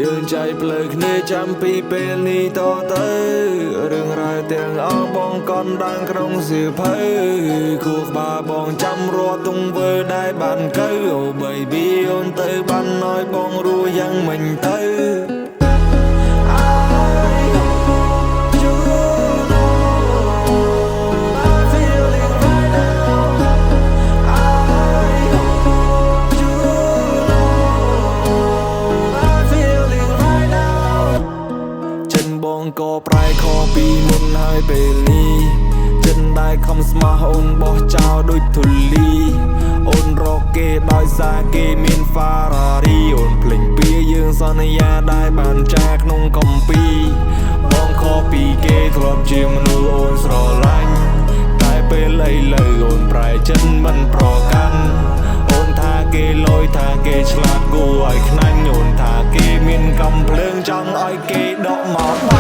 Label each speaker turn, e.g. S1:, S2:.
S1: យើងចៃភ្លើគ្នាចាំពីពេលនេះតទៅរឿងរ៉ាវទាំងអស់បងកន់ដាងក្នុងសៀវភៅគូក្បាលបងចាំរត់ទង្វើដែលបានកើអូ baby អូនទៅបានឲ្យបងរស់យ៉ាងមិញទៅក៏ប្រែខពីមុនហើយពេលនេះចិនដែលខំស្មោះអូនបោះចោលដូចធូលីអូនរកគេដោយសារគេមានហ្វារ៉ារីអូនភ្លេចពីយើងសន្យាដែលបានចាក្នុងកំពីបងខកពីគេធ្លាប់ជាមនុស្សអូនស្រឡាញ់តែពេលឥឡូវអូនប្រែចិនមិនប្រកាន់អូនថាគេលយថាគេឆ្លាតគួរឲ្យខ្នាញ់អូនថាគេមានកំភ្លើងចង់ឲ្យគេដកមក